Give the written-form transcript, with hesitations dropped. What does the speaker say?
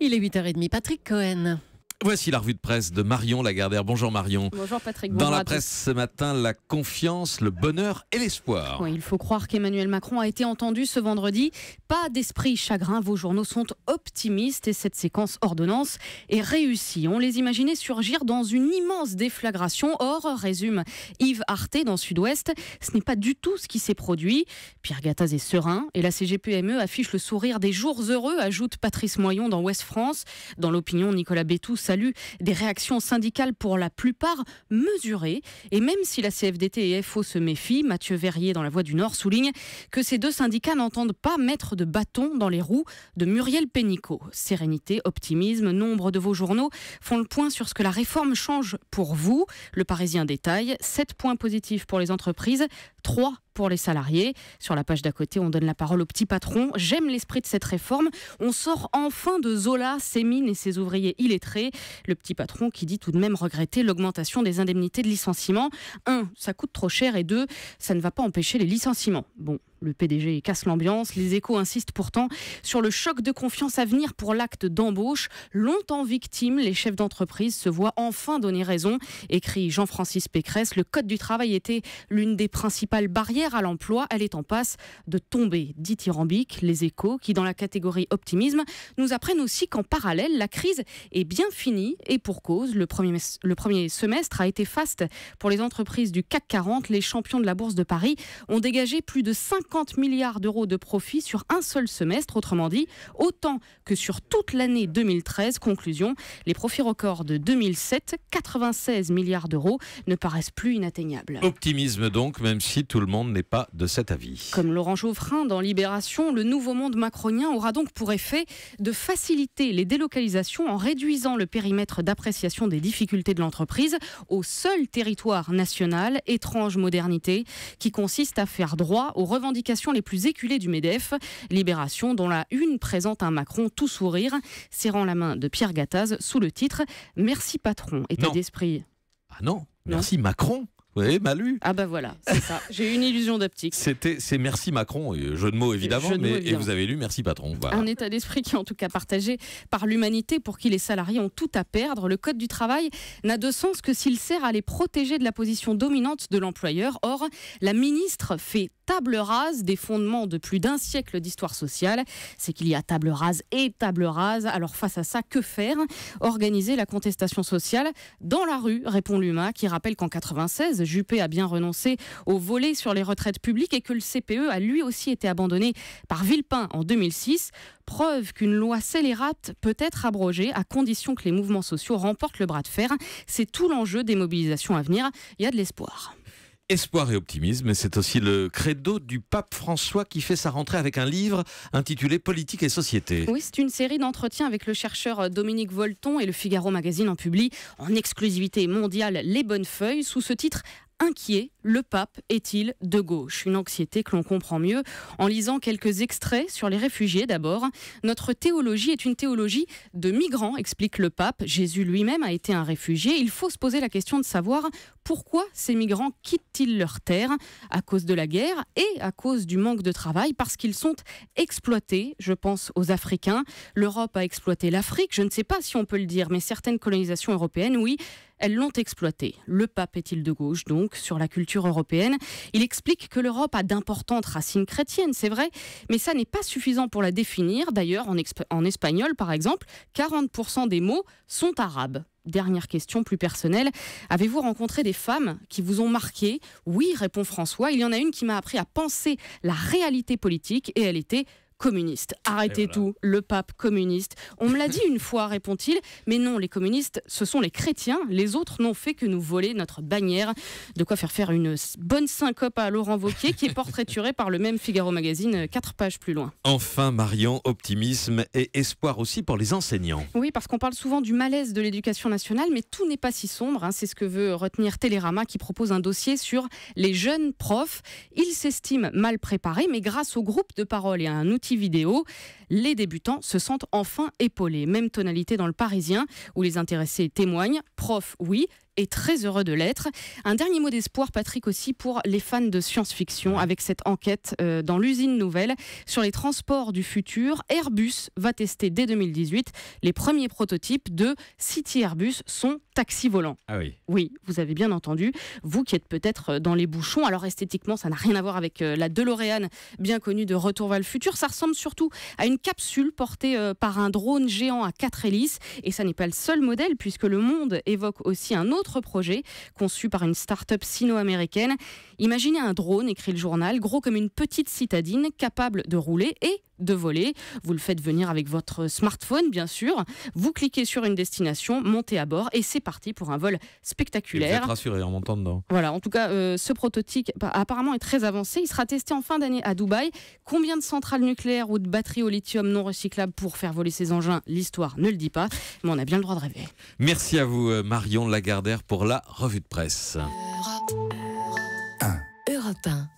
Il est 8h30, Patrick Cohen. Voici la revue de presse de Marion Lagardère. Bonjour Marion. Bonjour Patrick. Dans la presse ce matin, la confiance, le bonheur et l'espoir. Oui, il faut croire qu'Emmanuel Macron a été entendu ce vendredi. Pas d'esprit chagrin, vos journaux sont optimistes et cette séquence ordonnance est réussie. On les imaginait surgir dans une immense déflagration. Or, résume Yves Arté dans Sud-Ouest, ce n'est pas du tout ce qui s'est produit. Pierre Gattaz est serein et la CGPME affiche le sourire des jours heureux, ajoute Patrice Moyon dans Ouest France. Dans l'opinion, Nicolas Bétou salue des réactions syndicales pour la plupart mesurées. Et même si la CFDT et FO se méfient, Mathieu Verrier dans La Voix du Nord souligne que ces deux syndicats n'entendent pas mettre de bâton dans les roues de Muriel Pénicaud. Sérénité, optimisme, nombre de vos journaux font le point sur ce que la réforme change pour vous. Le Parisien détaille 7 points positifs pour les entreprises, 3 pour les salariés. Sur la page d'à côté, on donne la parole au petit patron. J'aime l'esprit de cette réforme. On sort enfin de Zola, ses mines et ses ouvriers illettrés. Le petit patron qui dit tout de même regretter l'augmentation des indemnités de licenciement. 1, ça coûte trop cher et 2, ça ne va pas empêcher les licenciements. Bon, le PDG casse l'ambiance. Les Échos insistent pourtant sur le choc de confiance à venir pour l'acte d'embauche. Longtemps victimes, les chefs d'entreprise se voient enfin donner raison. Écrit Jean-Francis Pécresse, le code du travail était l'une des principales barrières à l'emploi. Elle est en passe de tomber, dit Irambic. Les Échos, qui dans la catégorie optimisme, nous apprennent aussi qu'en parallèle, la crise est bien finie et pour cause. Le premier semestre a été faste pour les entreprises du CAC 40. Les champions de la Bourse de Paris ont dégagé plus de 50 milliards d'euros de profit sur un seul semestre, autrement dit, autant que sur toute l'année 2013. Conclusion, les profits records de 2007, 96 milliards d'euros, ne paraissent plus inatteignables. Optimisme donc, même si tout le monde n'est pas de cet avis. Comme Laurent Geoffrin dans Libération, le nouveau monde macronien aura donc pour effet de faciliter les délocalisations en réduisant le périmètre d'appréciation des difficultés de l'entreprise au seul territoire national. Étrange modernité qui consiste à faire droit aux revendications les plus éculées du MEDEF. Libération dont la une présente un Macron tout sourire, serrant la main de Pierre Gattaz sous le titre « Merci patron ». État d'esprit. Ah non, merci Macron. Oui, Malu. Ah bah voilà, c'est ça. J'ai eu une illusion d'optique. C'est merci Macron, jeu de mots évidemment, et vous avez lu merci patron. Voilà. Un état d'esprit qui est en tout cas partagé par l'humanité pour qui les salariés ont tout à perdre. Le code du travail n'a de sens que s'il sert à les protéger de la position dominante de l'employeur. Or, la ministre fait table rase des fondements de plus d'un siècle d'histoire sociale. C'est qu'il y a table rase et table rase. Alors face à ça, que faire ? Organiser la contestation sociale dans la rue, répond l'UMA, qui rappelle qu'en 96, Juppé a bien renoncé au volet sur les retraites publiques et que le CPE a lui aussi été abandonné par Villepin en 2006. Preuve qu'une loi scélérate peut être abrogée à condition que les mouvements sociaux remportent le bras de fer. C'est tout l'enjeu des mobilisations à venir. Il y a de l'espoir. Espoir et optimisme, c'est aussi le credo du pape François qui fait sa rentrée avec un livre intitulé Politique et Société. Oui, c'est une série d'entretiens avec le chercheur Dominique Volton et le Figaro Magazine en publie en exclusivité mondiale Les Bonnes Feuilles sous ce titre Inquiet, le pape est-il de gauche ? Une anxiété que l'on comprend mieux en lisant quelques extraits sur les réfugiés d'abord. Notre théologie est une théologie de migrants, explique le pape. Jésus lui-même a été un réfugié. Il faut se poser la question de savoir pourquoi ces migrants quittent-ils leur terre ? À cause de la guerre et à cause du manque de travail, parce qu'ils sont exploités. Je pense aux Africains. L'Europe a exploité l'Afrique. Je ne sais pas si on peut le dire, mais certaines colonisations européennes, oui, elles l'ont exploité. Le pape est-il de gauche, donc, sur la culture européenne ? Il explique que l'Europe a d'importantes racines chrétiennes, c'est vrai, mais ça n'est pas suffisant pour la définir. D'ailleurs, en espagnol, par exemple, 40% des mots sont arabes. Dernière question plus personnelle. Avez-vous rencontré des femmes qui vous ont marqué ? Oui, répond François. Il y en a une qui m'a appris à penser la réalité politique et elle était communiste. Arrêtez tout, le pape communiste. On me l'a dit une fois, répond-il, mais non, les communistes, ce sont les chrétiens. Les autres n'ont fait que nous voler notre bannière. De quoi faire une bonne syncope à Laurent Wauquiez, qui est portraituré par le même Figaro Magazine 4 pages plus loin. Enfin, Marion, optimisme et espoir aussi pour les enseignants. Oui, parce qu'on parle souvent du malaise de l'éducation nationale, mais tout n'est pas si sombre. C'est ce que veut retenir Télérama, qui propose un dossier sur les jeunes profs. Ils s'estiment mal préparés, mais grâce au groupe de parole et à un outil vidéo, les débutants se sentent enfin épaulés. Même tonalité dans le Parisien, où les intéressés témoignent. Prof, oui. et très heureux de l'être. Un dernier mot d'espoir, Patrick, aussi pour les fans de science-fiction, avec cette enquête dans l'usine Nouvelle sur les transports du futur. Airbus va tester dès 2018 les premiers prototypes de City Airbus, son taxi volant. Ah oui. Oui, vous avez bien entendu, vous qui êtes peut-être dans les bouchons. Alors esthétiquement, ça n'a rien à voir avec la DeLorean bien connue de Retour vers le futur. Ça ressemble surtout à une capsule portée par un drone géant à 4 hélices. Et ça n'est pas le seul modèle, puisque Le Monde évoque aussi un autre projet conçu par une start-up sino-américaine. Imaginez un drone, écrit le journal, gros comme une petite citadine, capable de rouler et de voler. Vous le faites venir avec votre smartphone, bien sûr. Vous cliquez sur une destination, montez à bord et c'est parti pour un vol spectaculaire. Et vous êtes rassuré en montant dedans. Voilà, en tout cas, ce prototype apparemment est très avancé. Il sera testé en fin d'année à Dubaï. Combien de centrales nucléaires ou de batteries au lithium non recyclables pour faire voler ces engins? L'histoire ne le dit pas, mais on a bien le droit de rêver. Merci à vous, Marion Lagardère, pour la revue de presse. Europe 1.